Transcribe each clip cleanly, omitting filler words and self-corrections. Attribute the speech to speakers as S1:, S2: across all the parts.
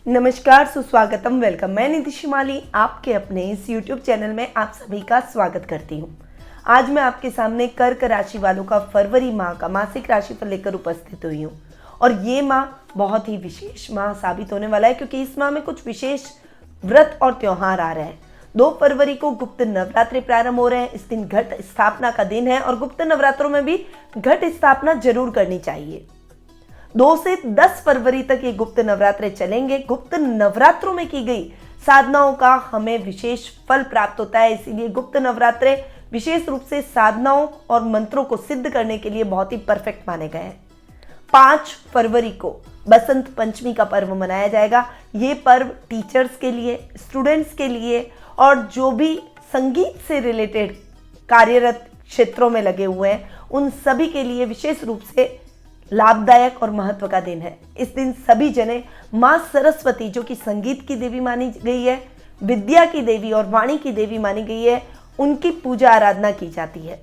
S1: नमस्कार, सुस्वागतम, वेलकम। मैं निधि शिमाली आपके अपने इस YouTube चैनल में आप सभी का स्वागत करती हूँ। आज मैं आपके सामने कर्क राशि वालों का फरवरी माह का मासिक राशिफल लेकर उपस्थित हुई हूँ। और ये माह बहुत ही विशेष माह साबित होने वाला है, क्योंकि इस माह में कुछ विशेष व्रत और त्योहार आ रहे हैं। 2 फरवरी को गुप्त नवरात्रि प्रारंभ हो रहे हैं। इस दिन घट स्थापना का दिन है और गुप्त नवरात्रों में भी घट स्थापना जरूर करनी चाहिए। 2 से 10 फरवरी तक ये गुप्त नवरात्रे चलेंगे। गुप्त नवरात्रों में की गई साधनाओं का हमें विशेष फल प्राप्त होता है, इसीलिए गुप्त नवरात्रे विशेष रूप से साधनाओं और मंत्रों को सिद्ध करने के लिए बहुत ही परफेक्ट माने गए हैं। 5 फरवरी को बसंत पंचमी का पर्व मनाया जाएगा। ये पर्व टीचर्स के लिए, स्टूडेंट्स के लिए और जो भी संगीत से रिलेटेड कार्यरत क्षेत्रों में लगे हुए हैं उन सभी के लिए विशेष रूप से लाभदायक और महत्व का दिन है। इस दिन सभी जने माँ सरस्वती, जो कि संगीत की देवी मानी गई है, विद्या की देवी और वाणी की देवी मानी गई है, उनकी पूजा आराधना की जाती है।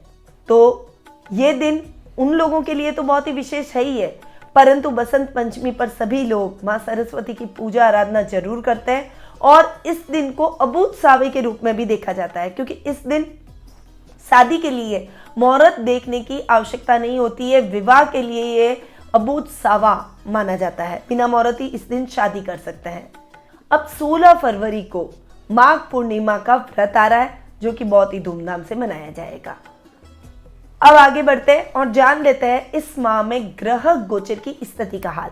S1: तो ये दिन उन लोगों के लिए तो बहुत ही विशेष है ही है, परंतु बसंत पंचमी पर सभी लोग माँ सरस्वती की पूजा आराधना जरूर करते हैं और इस दिन को अबूझ सावे के रूप में भी देखा जाता है, क्योंकि इस दिन शादी के लिए मुहूर्त देखने की आवश्यकता नहीं होती है। विवाह के लिए ये अबूझ सावा माना जाता है। बिना मुहूर्त ही इस दिन शादी कर सकते हैं। अब 16 फरवरी को माघ पूर्णिमा का व्रत आ रहा है, जो कि बहुत ही धूमधाम से मनाया जाएगा। अब आगे बढ़ते हैं और जान लेते हैं इस माह में ग्रह गोचर की स्थिति का हाल,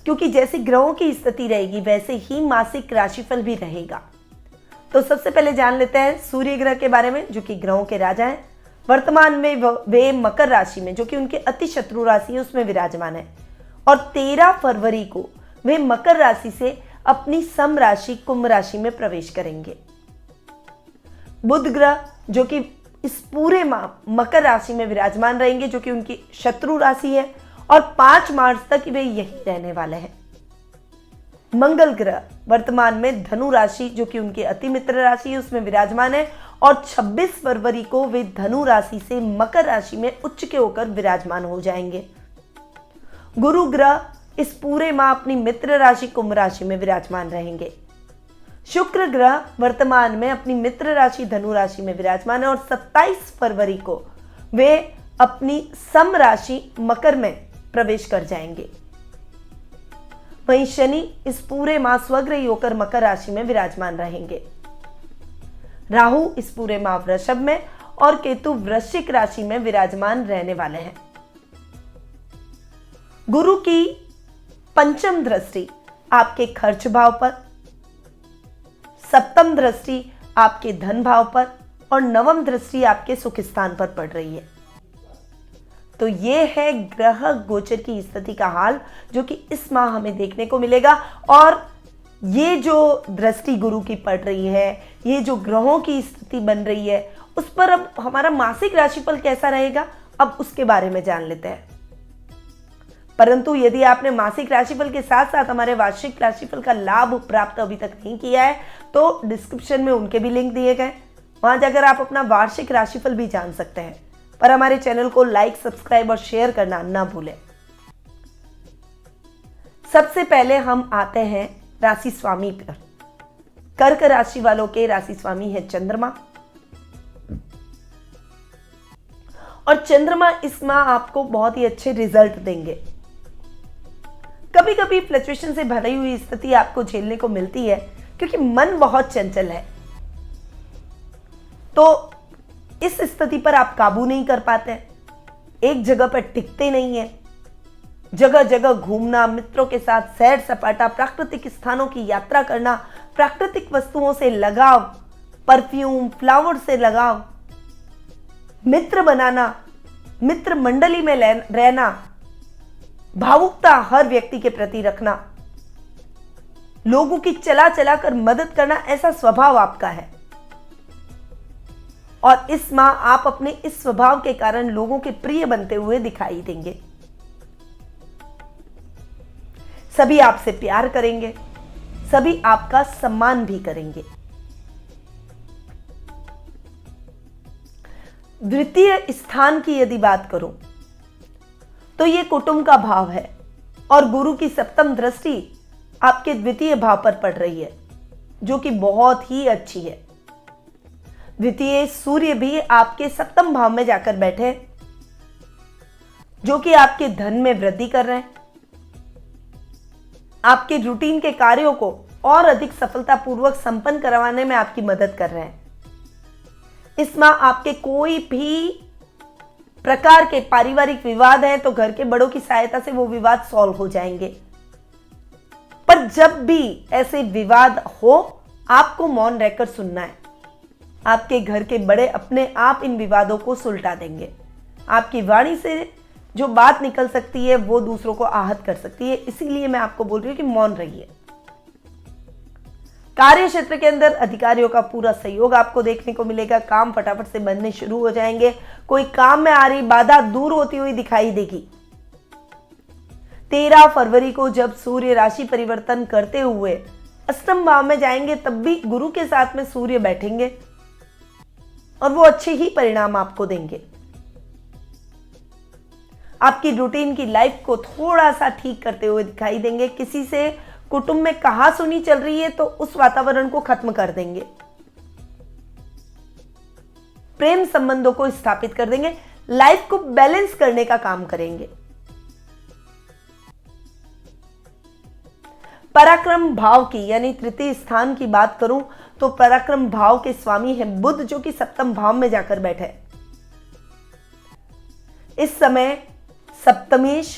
S1: क्योंकि जैसे ग्रहों की स्थिति रहेगी वैसे ही मासिक राशिफल भी रहेगा। तो सबसे पहले जान लेते हैं सूर्य ग्रह के बारे में, जो कि ग्रहों के राजा हैं। वर्तमान में वे मकर राशि में, जो कि उनके अति शत्रु राशि है, उसमें विराजमान है और 13 फरवरी को वे मकर राशि से अपनी सम राशि कुंभ राशि में प्रवेश करेंगे। बुध ग्रह, जो कि इस पूरे माह मकर राशि में विराजमान रहेंगे, जो कि उनकी शत्रु राशि है और 5 मार्च तक वे यही रहने वाले हैं। मंगल ग्रह वर्तमान में धनु राशि, जो कि उनकी अति मित्र राशि है, उसमें विराजमान है और 26 फरवरी को वे धनु राशि से मकर राशि में उच्च के होकर विराजमान हो जाएंगे। गुरु ग्रह इस पूरे माह अपनी मित्र राशि कुंभ राशि में विराजमान रहेंगे। शुक्र ग्रह वर्तमान में अपनी मित्र राशि धनु राशि में विराजमान है और 27 फरवरी को वे अपनी सम राशि मकर में प्रवेश कर जाएंगे। वहीं शनि इस पूरे माह स्वग्रही होकर मकर राशि में विराजमान रहेंगे। राहु इस पूरे माह वृषभ में और केतु वृश्चिक राशि में विराजमान रहने वाले हैं। गुरु की पंचम दृष्टि आपके खर्च भाव पर, सप्तम दृष्टि आपके धन भाव पर और नवम दृष्टि आपके सुख स्थान पर पड़ रही है। तो ये है ग्रह गोचर की स्थिति का हाल, जो कि इस माह हमें देखने को मिलेगा। और ये जो दृष्टि गुरु की पड़ रही है, ये जो ग्रहों की स्थिति बन रही है, उस पर अब हमारा मासिक राशिफल कैसा रहेगा, अब उसके बारे में जान लेते हैं। परंतु यदि आपने मासिक राशिफल के साथ साथ हमारे वार्षिक राशिफल का लाभ प्राप्त अभी तक नहीं किया है, तो डिस्क्रिप्शन में उनके भी लिंक दिए गए, वहां जाकर आप अपना वार्षिक राशिफल भी जान सकते हैं। पर हमारे चैनल को लाइक, सब्सक्राइब और शेयर करना ना भूलें। सबसे पहले हम आते हैं राशि स्वामी पर। कर्क राशि वालों के राशि स्वामी है चंद्रमा और चंद्रमा इस माह आपको बहुत ही अच्छे रिजल्ट देंगे। कभी कभी फ्लक्चुएशन से भरी हुई स्थिति आपको झेलने को मिलती है, क्योंकि मन बहुत चंचल है, तो इस स्थिति पर आप काबू नहीं कर पाते, एक जगह पर टिकते नहीं है। जगह जगह घूमना, मित्रों के साथ सैर सपाटा, प्राकृतिक स्थानों की यात्रा करना, प्राकृतिक वस्तुओं से लगाव, परफ्यूम, फ्लावर से लगाव, मित्र बनाना, मित्र मंडली में रहना, भावुकता हर व्यक्ति के प्रति रखना, लोगों की चला चला कर मदद करना, ऐसा स्वभाव आपका है। और इस माह आप अपने इस स्वभाव के कारण लोगों के प्रिय बनते हुए दिखाई देंगे। सभी आपसे प्यार करेंगे, सभी आपका सम्मान भी करेंगे। द्वितीय स्थान की यदि बात करूं तो ये कुटुंब का भाव है और गुरु की सप्तम दृष्टि आपके द्वितीय भाव पर पड़ रही है, जो कि बहुत ही अच्छी है। द्वितीय सूर्य भी आपके सप्तम भाव में जाकर बैठे हैं, जो कि आपके धन में वृद्धि कर रहे हैं, आपके रूटीन के कार्यों को और अधिक सफलतापूर्वक संपन्न करवाने में आपकी मदद कर रहे हैं। इस माह आपके कोई भी प्रकार के पारिवारिक विवाद हैं तो घर के बड़ों की सहायता से वो विवाद सॉल्व हो जाएंगे। पर जब भी ऐसे विवाद हो, आपको मौन रहकर सुनना है। आपके घर के बड़े अपने आप इन विवादों को सुलटा देंगे। आपकी वाणी से जो बात निकल सकती है वो दूसरों को आहत कर सकती है, इसीलिए मैं आपको बोल रही हूं कि मौन रहिए। कार्य क्षेत्र के अंदर अधिकारियों का पूरा सहयोग आपको देखने को मिलेगा। काम फटाफट से बनने शुरू हो जाएंगे। कोई काम में आ रही बाधा दूर होती हुई दिखाई देगी। 13 फरवरी को जब सूर्य राशि परिवर्तन करते हुए अष्टम भाव में जाएंगे, तब भी गुरु के साथ में सूर्य बैठेंगे और वो अच्छे ही परिणाम आपको देंगे। आपकी रूटीन की लाइफ को थोड़ा सा ठीक करते हुए दिखाई देंगे। किसी से कुटुंब में कहासुनी चल रही है तो उस वातावरण को खत्म कर देंगे। प्रेम संबंधों को स्थापित कर देंगे। लाइफ को बैलेंस करने का काम करेंगे। पराक्रम भाव की यानी तृतीय स्थान की बात करूं तो पराक्रम भाव के स्वामी है बुध, जो कि सप्तम भाव में जाकर बैठे हैं। इस समय सप्तमेश,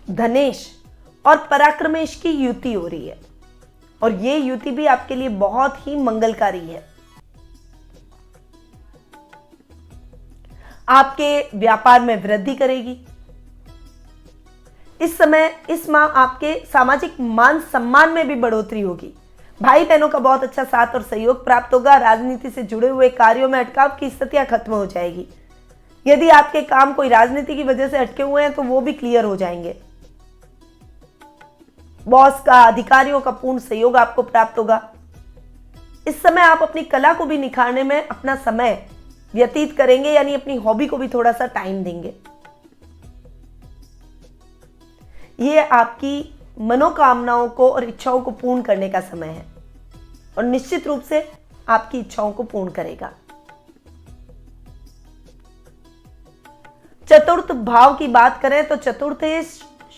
S1: धनेश और पराक्रमेश की युति हो रही है और ये युति भी आपके लिए बहुत ही मंगलकारी है। आपके व्यापार में वृद्धि करेगी। इस समय इस माह आपके सामाजिक मान सम्मान में भी बढ़ोतरी होगी। भाई बहनों का बहुत अच्छा साथ और सहयोग प्राप्त होगा। राजनीति से जुड़े हुए कार्यों में अटकाव की स्थितियां खत्म हो जाएगी। यदि आपके काम कोई राजनीति की वजह से अटके हुए हैं तो वो भी क्लियर हो जाएंगे। बॉस का, अधिकारियों का पूर्ण सहयोग आपको प्राप्त होगा। इस समय आप अपनी कला को भी निखारने में अपना समय व्यतीत करेंगे, यानी अपनी हॉबी को भी थोड़ा सा टाइम देंगे। ये आपकी मनोकामनाओं को और इच्छाओं को पूर्ण करने का समय है और निश्चित रूप से आपकी इच्छाओं को पूर्ण करेगा। चतुर्थ भाव की बात करें तो चतुर्थ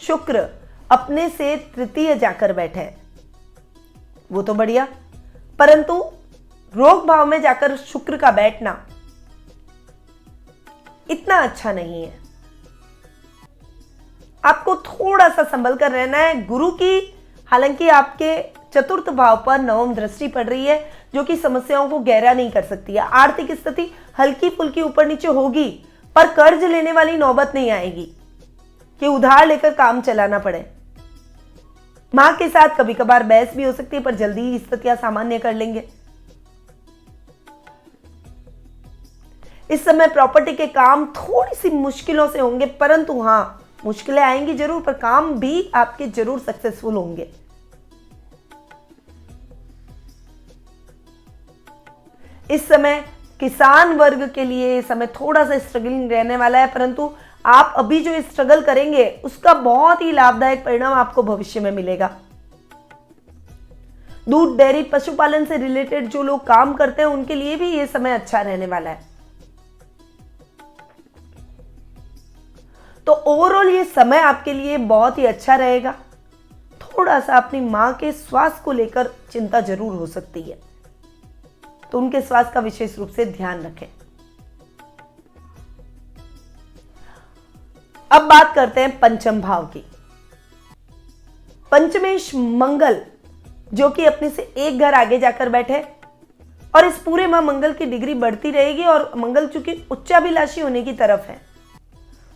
S1: शुक्र अपने से तृतीय जाकर बैठे, वो तो बढ़िया, परंतु रोग भाव में जाकर शुक्र का बैठना इतना अच्छा नहीं है। आपको थोड़ा सा संभल कर रहना है। गुरु की हालांकि आपके चतुर्थ भाव पर नवम दृष्टि पड़ रही है, जो कि समस्याओं को गहरा नहीं कर सकती है। आर्थिक स्थिति हल्की फुल्की ऊपर नीचे होगी, पर कर्ज लेने वाली नौबत नहीं आएगी कि उधार लेकर काम चलाना पड़े। मां के साथ कभी कभार बहस भी हो सकती है, पर जल्दी ही स्थितियां सामान्य कर लेंगे। इस समय प्रॉपर्टी के काम थोड़ी सी मुश्किलों से होंगे, परंतु हां, मुश्किलें आएंगी जरूर, पर काम भी आपके जरूर सक्सेसफुल होंगे। इस समय किसान वर्ग के लिए समय थोड़ा सा स्ट्रगलिंग रहने वाला है, परंतु आप अभी जो स्ट्रगल करेंगे उसका बहुत ही लाभदायक परिणाम आपको भविष्य में मिलेगा। दूध, डेयरी, पशुपालन से रिलेटेड जो लोग काम करते हैं उनके लिए भी यह समय अच्छा रहने वाला है। तो ओवरऑल ये समय आपके लिए बहुत ही अच्छा रहेगा। थोड़ा सा अपनी मां के स्वास्थ्य को लेकर चिंता जरूर हो सकती है, तो उनके स्वास्थ्य का विशेष रूप से ध्यान रखें। अब बात करते हैं पंचम भाव की। पंचमेश मंगल, जो कि अपने से एक घर आगे जाकर बैठे, और इस पूरे माह मंगल की डिग्री बढ़ती रहेगी और मंगल चूंकि उच्चाभिलाषी होने की तरफ है,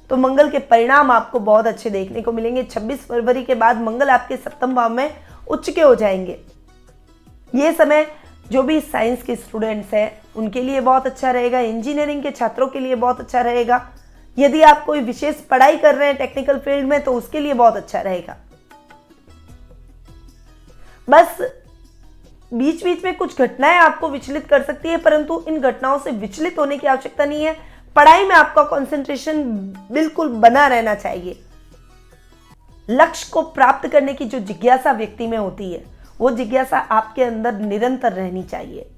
S1: तो मंगल के परिणाम आपको बहुत अच्छे देखने को मिलेंगे। 26 फरवरी के बाद मंगल आपके सप्तम भाव में उच्च के हो जाएंगे। यह समय जो भी साइंस के स्टूडेंट्स हैं उनके लिए बहुत अच्छा रहेगा। इंजीनियरिंग के छात्रों के लिए बहुत अच्छा रहेगा। यदि आप कोई विशेष पढ़ाई कर रहे हैं टेक्निकल फील्ड में, तो उसके लिए बहुत अच्छा रहेगा। बस बीच बीच में कुछ घटनाएं आपको विचलित कर सकती है, परंतु इन घटनाओं से विचलित होने की आवश्यकता नहीं है। पढ़ाई में आपका कंसंट्रेशन बिल्कुल बना रहना चाहिए। लक्ष्य को प्राप्त करने की जो जिज्ञासा व्यक्ति में होती है, वो जिज्ञासा आपके अंदर निरंतर रहनी चाहिए,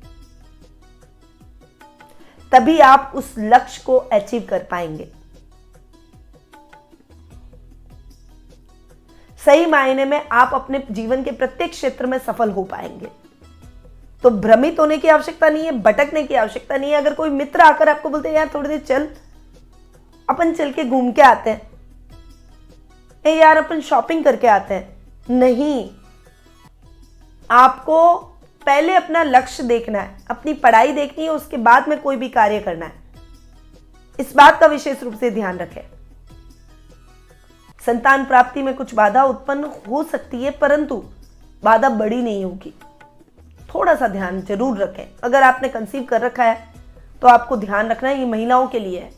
S1: तभी आप उस लक्ष्य को अचीव कर पाएंगे। सही मायने में आप अपने जीवन के प्रत्येक क्षेत्र में सफल हो पाएंगे। तो भ्रमित होने की आवश्यकता नहीं है, भटकने की आवश्यकता नहीं है। अगर कोई मित्र आकर आपको बोलते हैं यार थोड़ी देर चल, अपन चल के घूम के आते हैं, ए यार अपन शॉपिंग करके आते हैं, नहीं, आपको पहले अपना लक्ष्य देखना है, अपनी पढ़ाई देखनी है, उसके बाद में कोई भी कार्य करना है। इस बात का विशेष रूप से ध्यान रखें। संतान प्राप्ति में कुछ बाधा उत्पन्न हो सकती है, परंतु बाधा बड़ी नहीं होगी। थोड़ा सा ध्यान जरूर रखें। अगर आपने कंसीव कर रखा है तो आपको ध्यान रखना है, ये महिलाओं के लिए है।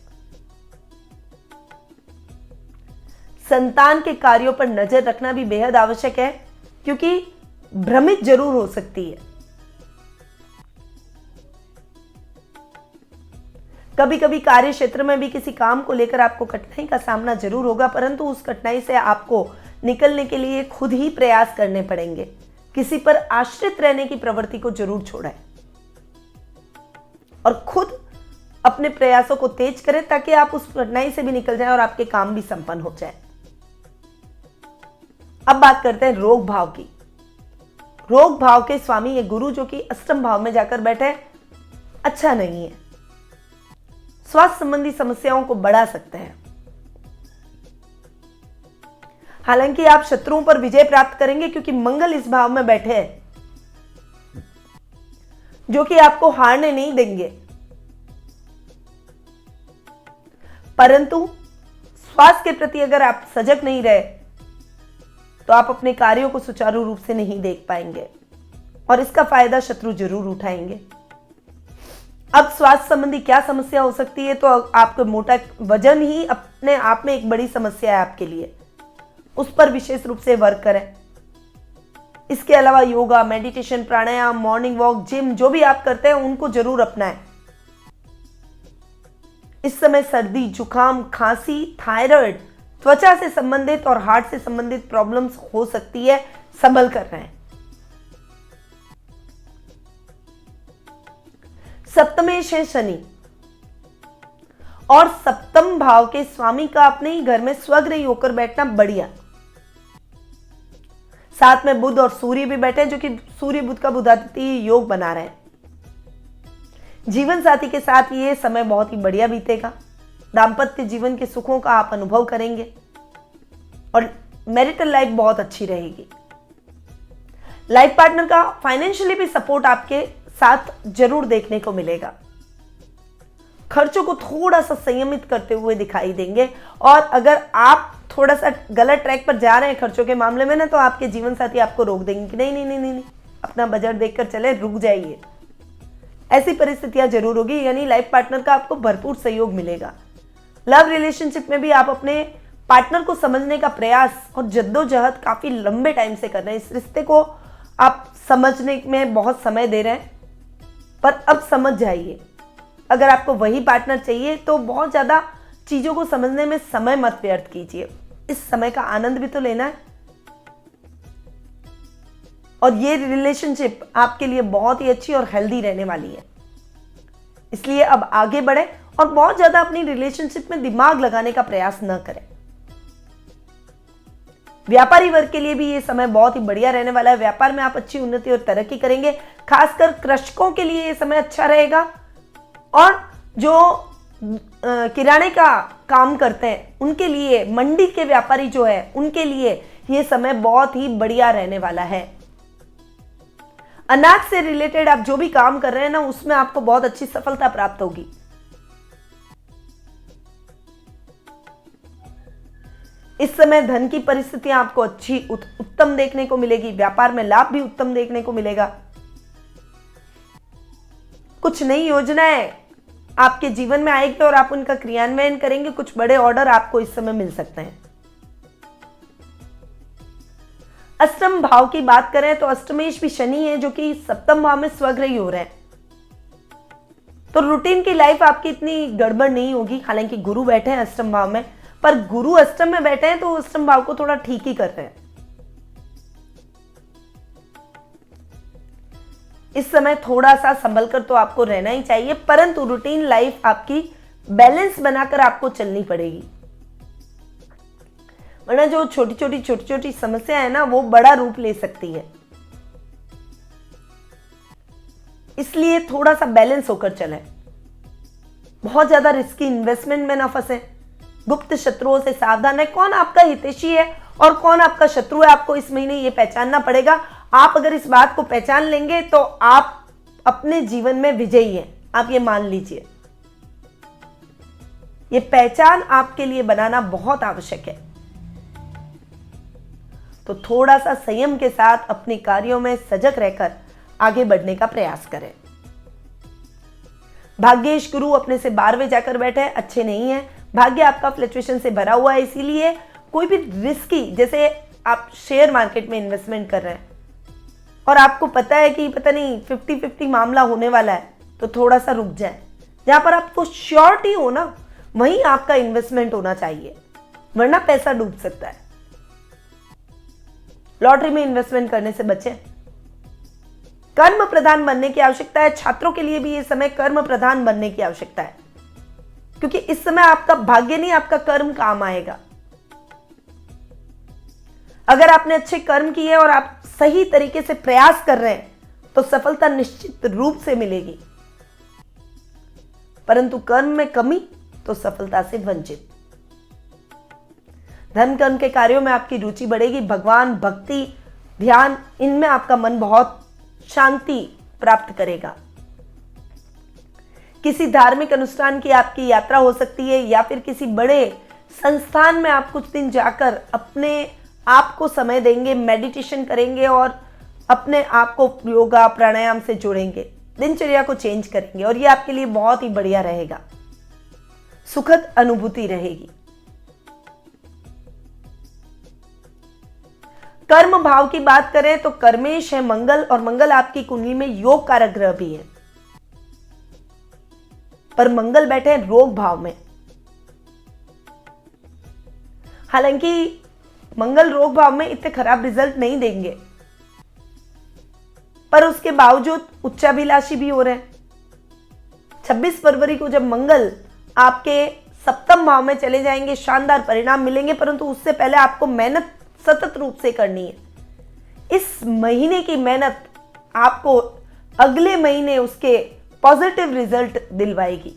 S1: संतान के कार्यों पर नजर रखना भी बेहद आवश्यक है, क्योंकि भ्रमित जरूर हो सकती है। कभी कभी कार्य क्षेत्र में भी किसी काम को लेकर आपको कठिनाई का सामना जरूर होगा, परंतु उस कठिनाई से आपको निकलने के लिए खुद ही प्रयास करने पड़ेंगे। किसी पर आश्रित रहने की प्रवृत्ति को जरूर छोड़ें और खुद अपने प्रयासों को तेज करें, ताकि आप उस कठिनाई से भी निकल जाएं और आपके काम भी संपन्न हो जाए। अब बात करते हैं रोग भाव की। रोग भाव के स्वामी ये गुरु जो कि अष्टम भाव में जाकर बैठे, अच्छा नहीं है। स्वास्थ्य संबंधी समस्याओं को बढ़ा सकते हैं। हालांकि आप शत्रुओं पर विजय प्राप्त करेंगे, क्योंकि मंगल इस भाव में बैठे हैं जो कि आपको हारने नहीं देंगे। परंतु स्वास्थ्य के प्रति अगर आप सजग नहीं रहे तो आप अपने कार्यों को सुचारू रूप से नहीं देख पाएंगे और इसका फायदा शत्रु जरूर उठाएंगे। अब स्वास्थ्य संबंधी क्या समस्या हो सकती है, तो आपका मोटा वजन ही अपने आप में एक बड़ी समस्या है आपके लिए। उस पर विशेष रूप से वर्क करें। इसके अलावा योगा, मेडिटेशन, प्राणायाम, मॉर्निंग वॉक, जिम जो भी आप करते हैं उनको जरूर अपनाएं। इस समय सर्दी, जुकाम, खांसी, थायराइड, त्वचा से संबंधित और हार्ट से संबंधित प्रॉब्लम्स हो सकती है, संभल कर रहे हैं। सप्तमेश है शनि और सप्तम भाव के स्वामी का अपने ही घर में स्वग्रही होकर बैठना बढ़िया। साथ में बुध और सूर्य भी बैठे, जो कि सूर्य बुध का बुधादित्य योग बना रहे हैं। जीवन साथी के साथ ये समय बहुत ही बढ़िया बीतेगा। दाम्पत्य जीवन के सुखों का आप अनुभव करेंगे और मैरिटल लाइफ बहुत अच्छी रहेगी। लाइफ पार्टनर का फाइनेंशियली भी सपोर्ट आपके साथ जरूर देखने को मिलेगा। खर्चों को थोड़ा सा संयमित करते हुए दिखाई देंगे, और अगर आप थोड़ा सा गलत ट्रैक पर जा रहे हैं खर्चों के मामले में ना, तो आपके जीवन साथी आपको रोक देंगे कि नहीं नहीं नहीं नहीं, नहीं, अपना बजट देखकर चले, रुक जाइए। ऐसी परिस्थितियां जरूर होगी, यानी लाइफ पार्टनर का आपको भरपूर सहयोग मिलेगा। लव रिलेशनशिप में भी आप अपने पार्टनर को समझने का प्रयास और जद्दोजहद काफी लंबे टाइम से कर रहे हैं। इस रिश्ते को आप समझने में बहुत समय दे रहे हैं, पर अब समझ जाइए। अगर आपको वही पार्टनर चाहिए तो बहुत ज़्यादा चीज़ों को समझने में समय मत व्यर्थ कीजिए। इस समय का आनंद भी तो लेना है, और ये रिलेशनशिप आपके लिए बहुत ही अच्छी और हेल्दी रहने वाली है। इसलिए अब आगे बढ़े और बहुत ज़्यादा अपनी रिलेशनशिप में दिमाग लगाने का प्रयास न करें। व्यापारी वर्ग के लिए भी ये समय बहुत ही बढ़िया रहने वाला है। व्यापार में आप अच्छी उन्नति और तरक्की करेंगे। खासकर कृषकों के लिए ये समय अच्छा रहेगा, और जो किराने का काम करते हैं उनके लिए, मंडी के व्यापारी जो है उनके लिए ये समय बहुत ही बढ़िया रहने वाला है। अनाज से रिलेटेड आप जो भी काम कर रहे हैं ना, उसमें आपको बहुत अच्छी सफलता प्राप्त होगी। इस समय धन की परिस्थितियां आपको अच्छी उत्तम देखने को मिलेगी। व्यापार में लाभ भी उत्तम देखने को मिलेगा। कुछ नई योजनाएं आपके जीवन में आएगी और आप उनका क्रियान्वयन करेंगे। कुछ बड़े ऑर्डर आपको इस समय मिल सकते हैं। अष्टम भाव की बात करें तो अष्टमेश भी शनि है, जो कि सप्तम भाव में स्वग्रही हो रहे हैं। तो रूटीन की लाइफ आपकी इतनी गड़बड़ नहीं होगी। हालांकि गुरु बैठे हैं अष्टम भाव में, पर गुरु अष्टम में बैठे हैं तो अष्टम भाव को थोड़ा ठीक ही कर रहे हैं। इस समय थोड़ा सा संभल कर तो आपको रहना ही चाहिए, परंतु रूटीन लाइफ आपकी बैलेंस बनाकर आपको चलनी पड़ेगी, वरना जो छोटी छोटी समस्या है ना वो बड़ा रूप ले सकती है। इसलिए थोड़ा सा बैलेंस होकर चलें, बहुत ज्यादा रिस्की इन्वेस्टमेंट में ना फंसे, गुप्त शत्रुओं से सावधान है। कौन आपका हितैषी है और कौन आपका शत्रु है, आपको इस महीने ये पहचानना पड़ेगा। आप अगर इस बात को पहचान लेंगे तो आप अपने जीवन में विजयी हैं, आप ये मान लीजिए। ये पहचान आपके लिए बनाना बहुत आवश्यक है। तो थोड़ा सा संयम के साथ अपने कार्यों में सजग रहकर आगे बढ़ने का प्रयास करें। भाग्येश गुरु अपने से 12वें जाकर बैठे हैं, अच्छे नहीं है। भाग्य आपका फ्लक्चुएशन से भरा हुआ है, इसीलिए कोई भी रिस्की, जैसे आप शेयर मार्केट में इन्वेस्टमेंट कर रहे हैं और आपको पता है कि पता नहीं 50-50 मामला होने वाला है, तो थोड़ा सा रुक जाए। जहां पर आपको श्योरिटी हो ना, वहीं आपका इन्वेस्टमेंट होना चाहिए, वरना पैसा डूब सकता है। लॉटरी में इन्वेस्टमेंट करने से बचें। कर्म प्रधान बनने की आवश्यकता है। छात्रों के लिए भी ये समय कर्म प्रधान बनने की आवश्यकता है, क्योंकि इस समय आपका भाग्य नहीं, आपका कर्म काम आएगा। अगर आपने अच्छे कर्म किए और आप सही तरीके से प्रयास कर रहे हैं तो सफलता निश्चित रूप से मिलेगी, परंतु कर्म में कमी तो सफलता से वंचित। धर्म कर्म के कार्यों में आपकी रुचि बढ़ेगी। भगवान, भक्ति, ध्यान, इनमें आपका मन बहुत शांति प्राप्त करेगा। किसी धार्मिक अनुष्ठान की आपकी यात्रा हो सकती है, या फिर किसी बड़े संस्थान में आप कुछ दिन जाकर अपने आप को समय देंगे, मेडिटेशन करेंगे और अपने आप को योगा प्राणायाम से जोड़ेंगे, दिनचर्या को चेंज करेंगे, और ये आपके लिए बहुत ही बढ़िया रहेगा, सुखद अनुभूति रहेगी। कर्म भाव की बात करें तो कर्मेश है मंगल, और मंगल आपकी कुंडली में योग कारक ग्रह भी है, पर मंगल बैठे हैं रोग भाव में। हालांकि मंगल रोग भाव में इतने खराब रिजल्ट नहीं देंगे, पर उसके बावजूद उच्चाभिलाषी भी हो रहे हैं। 26 फरवरी को जब मंगल आपके सप्तम भाव में चले जाएंगे, शानदार परिणाम मिलेंगे, परंतु उससे पहले आपको मेहनत सतत रूप से करनी है। इस महीने की मेहनत आपको अगले महीने उसके पॉजिटिव रिजल्ट दिलवाएगी।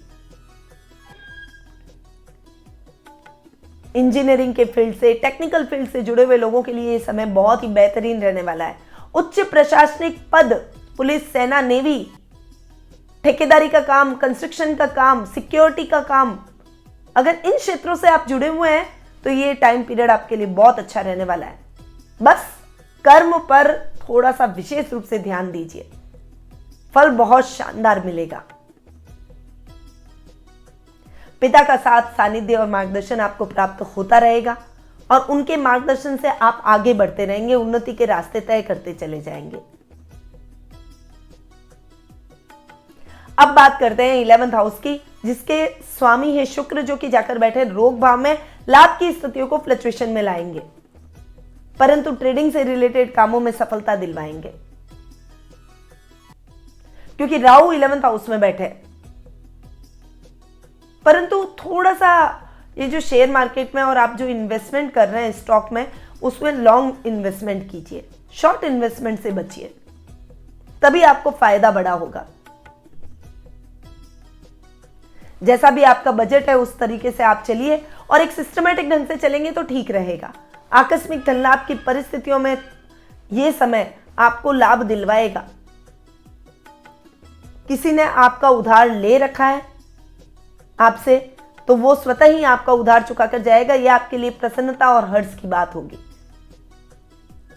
S1: इंजीनियरिंग के फील्ड से, टेक्निकल फील्ड से जुड़े हुए लोगों के लिए यह समय बहुत ही बेहतरीन रहने वाला है। उच्च प्रशासनिक पद, पुलिस, सेना, नेवी, ठेकेदारी का काम, कंस्ट्रक्शन का काम, सिक्योरिटी का काम, अगर इन क्षेत्रों से आप जुड़े हुए हैं तो ये टाइम पीरियड आपके लिए बहुत अच्छा रहने वाला है। बस कर्म पर थोड़ा सा विशेष रूप से ध्यान दीजिए, फल बहुत शानदार मिलेगा। पिता का साथ, सानिध्य और मार्गदर्शन आपको प्राप्त होता रहेगा, और उनके मार्गदर्शन से आप आगे बढ़ते रहेंगे, उन्नति के रास्ते तय करते चले जाएंगे। अब बात करते हैं 11th हाउस की, जिसके स्वामी है शुक्र, जो कि जाकर बैठे रोग भाव में। लाभ की स्थितियों को फ्लक्चुएशन में लाएंगे, परंतु ट्रेडिंग से रिलेटेड कामों में सफलता दिलवाएंगे, क्योंकि राहु 11th हाउस में बैठे। परंतु थोड़ा सा ये जो शेयर मार्केट में और आप जो इन्वेस्टमेंट कर रहे हैं स्टॉक में, उसमें लॉन्ग इन्वेस्टमेंट कीजिए, शॉर्ट इन्वेस्टमेंट से बचिए, तभी आपको फायदा बड़ा होगा। जैसा भी आपका बजट है उस तरीके से आप चलिए, और एक सिस्टमैटिक ढंग से चलेंगे तो ठीक रहेगा। आकस्मिक धन लाभ की परिस्थितियों में यह समय आपको लाभ दिलवाएगा। किसी ने आपका उधार ले रखा है आपसे, तो वो स्वतः ही आपका उधार चुकाकर जाएगा। यह आपके लिए प्रसन्नता और हर्ष की बात होगी।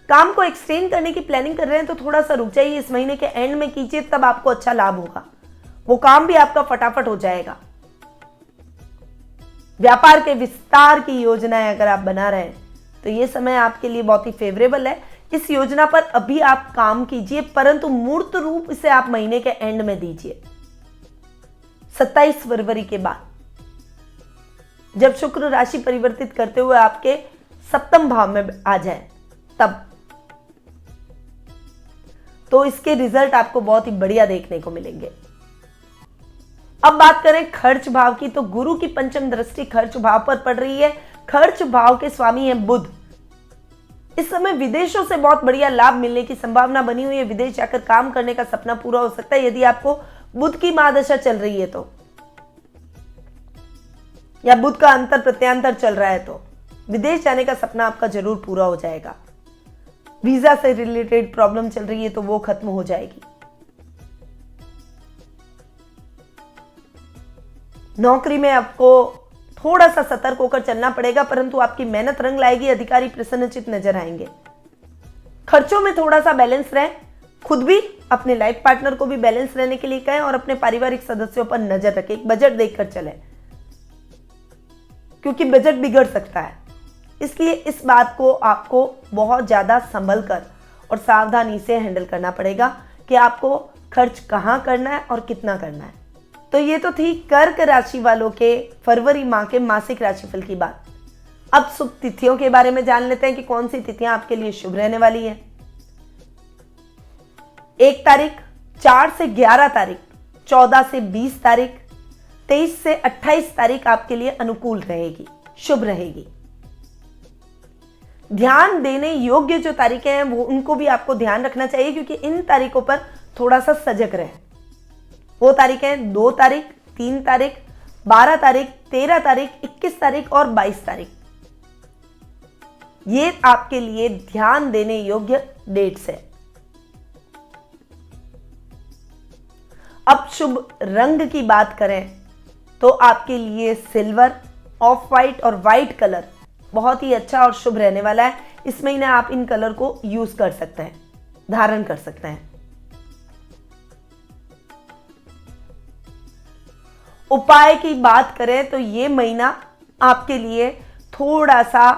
S1: काम को एक्सटेंड करने की प्लानिंग कर रहे हैं तो थोड़ा सा रुक जाइए, इस महीने के एंड में कीजिए, तब आपको अच्छा लाभ होगा। वो काम भी आपका फटाफट हो जाएगा। व्यापार के विस्तार की योजनाएं अगर आप बना रहे हैं तो ये समय आपके लिए बहुत ही फेवरेबल है। इस योजना पर अभी आप काम कीजिए, परंतु मूर्त रूप इसे आप महीने के एंड में दीजिए, 27 फरवरी के बाद। जब शुक्र राशि परिवर्तित करते हुए आपके सप्तम भाव में आ जाए तब, तो इसके रिजल्ट आपको बहुत ही बढ़िया देखने को मिलेंगे। अब बात करें खर्च भाव की, तो गुरु की पंचम दृष्टि खर्च भाव पर पड़ रही है। खर्च भाव के स्वामी हैं बुध। इस समय विदेशों से बहुत बढ़िया लाभ मिलने की संभावना बनी हुई है। विदेश जाकर काम करने का सपना पूरा हो सकता है यदि आपको बुध की महादशा चल रही है तो, या बुध का अंतर प्रत्यांतर चल रहा है तो विदेश जाने का सपना आपका जरूर पूरा हो जाएगा। वीजा से रिलेटेड प्रॉब्लम चल रही है तो वो खत्म हो जाएगी। नौकरी में आपको थोड़ा सा सतर्क होकर चलना पड़ेगा, परंतु आपकी मेहनत रंग लाएगी। अधिकारी प्रसन्नचित नजर आएंगे। खर्चों में थोड़ा सा बैलेंस रहे, खुद भी अपने लाइफ पार्टनर को भी बैलेंस रहने के लिए कहें और अपने पारिवारिक सदस्यों पर नजर रखें। एक बजट देखकर चले, क्योंकि बजट बिगड़ सकता है। इसलिए इस बात को आपको बहुत ज्यादा संभल कर और सावधानी से हैंडल करना पड़ेगा कि आपको खर्च कहां करना है और कितना करना है। तो ये तो थी कर्क राशि वालों के फरवरी माह के मासिक राशिफल की बात। अब शुभ तिथियों के बारे में जान लेते हैं कि कौन सी तिथियां आपके लिए शुभ रहने वाली है। 1 तारीख, 4 से 11 तारीख, 14 से 20 तारीख, 23 से 28 तारीख आपके लिए अनुकूल रहेगी, शुभ रहेगी। ध्यान देने योग्य जो तारीखें हैं वो उनको भी आपको ध्यान रखना चाहिए, क्योंकि इन तारीखों पर थोड़ा सा सजग रहे। वो तारीखें 2 तारीख, 3 तारीख, 12 तारीख, 13 तारीख, 21 तारीख और 22 तारीख। ये आपके लिए ध्यान देने योग्य डेट्स है। अब शुभ रंग की बात करें तो आपके लिए सिल्वर, ऑफ वाइट और वाइट कलर बहुत ही अच्छा और शुभ रहने वाला है। इस महीने आप इन कलर को यूज कर सकते हैं, धारण कर सकते हैं। उपाय की बात करें तो ये महीना आपके लिए थोड़ा सा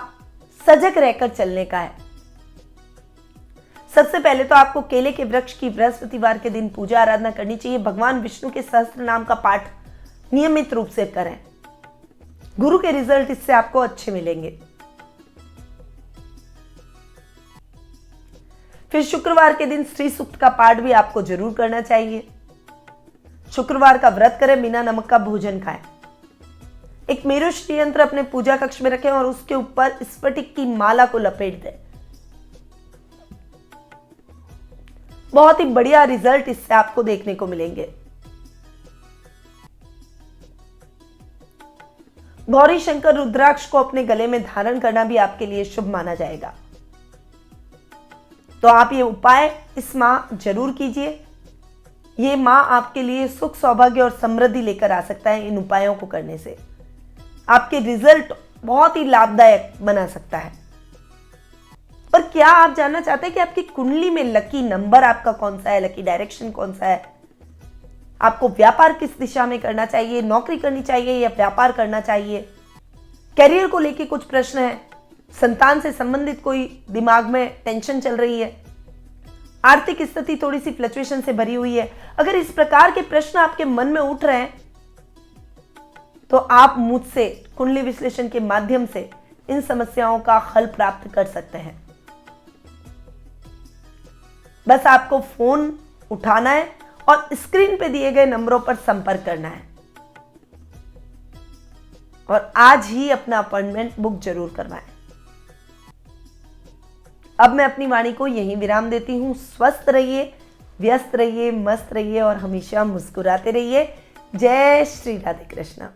S1: सजग रहकर चलने का है। सबसे पहले तो आपको केले के वृक्ष की बृहस्पतिवार के दिन पूजा आराधना करनी चाहिए। भगवान विष्णु के सहस्त्र नाम का पाठ नियमित रूप से करें। गुरु के रिजल्ट इससे आपको अच्छे मिलेंगे। फिर शुक्रवार के दिन श्री सूक्त का पाठ भी आपको जरूर करना चाहिए। शुक्रवार का व्रत करें, बिना नमक का भोजन खाएं। एक मेरुश्री यंत्र अपने पूजा कक्ष में रखें और उसके ऊपर स्फटिक की माला को लपेट दें। बहुत ही बढ़िया रिजल्ट इससे आपको देखने को मिलेंगे। गौरी शंकर रुद्राक्ष को अपने गले में धारण करना भी आपके लिए शुभ माना जाएगा। तो आप ये उपाय इस माह जरूर कीजिए। ये माह आपके लिए सुख, सौभाग्य और समृद्धि लेकर आ सकता है। इन उपायों को करने से आपके रिजल्ट बहुत ही लाभदायक बना सकता है। पर क्या आप जानना चाहते हैं कि आपकी कुंडली में लकी नंबर आपका कौन सा है, लकी डायरेक्शन कौन सा है? आपको व्यापार किस दिशा में करना चाहिए, नौकरी करनी चाहिए या व्यापार करना चाहिए? कैरियर को लेके कुछ प्रश्न है, संतान से संबंधित कोई दिमाग में टेंशन चल रही है, आर्थिक स्थिति थोड़ी सी फ्लक्चुएशन से भरी हुई है। अगर इस प्रकार के प्रश्न आपके मन में उठ रहे हैं तो आप मुझसे कुंडली विश्लेषण के माध्यम से इन समस्याओं का हल प्राप्त कर सकते हैं। बस आपको फोन उठाना है और स्क्रीन पे दिए गए नंबरों पर संपर्क करना है और आज ही अपना अपॉइंटमेंट बुक जरूर करवाएं। अब मैं अपनी वाणी को यहीं विराम देती हूं। स्वस्थ रहिए, व्यस्त रहिए, मस्त रहिए और हमेशा मुस्कुराते रहिए। जय श्री राधे कृष्ण।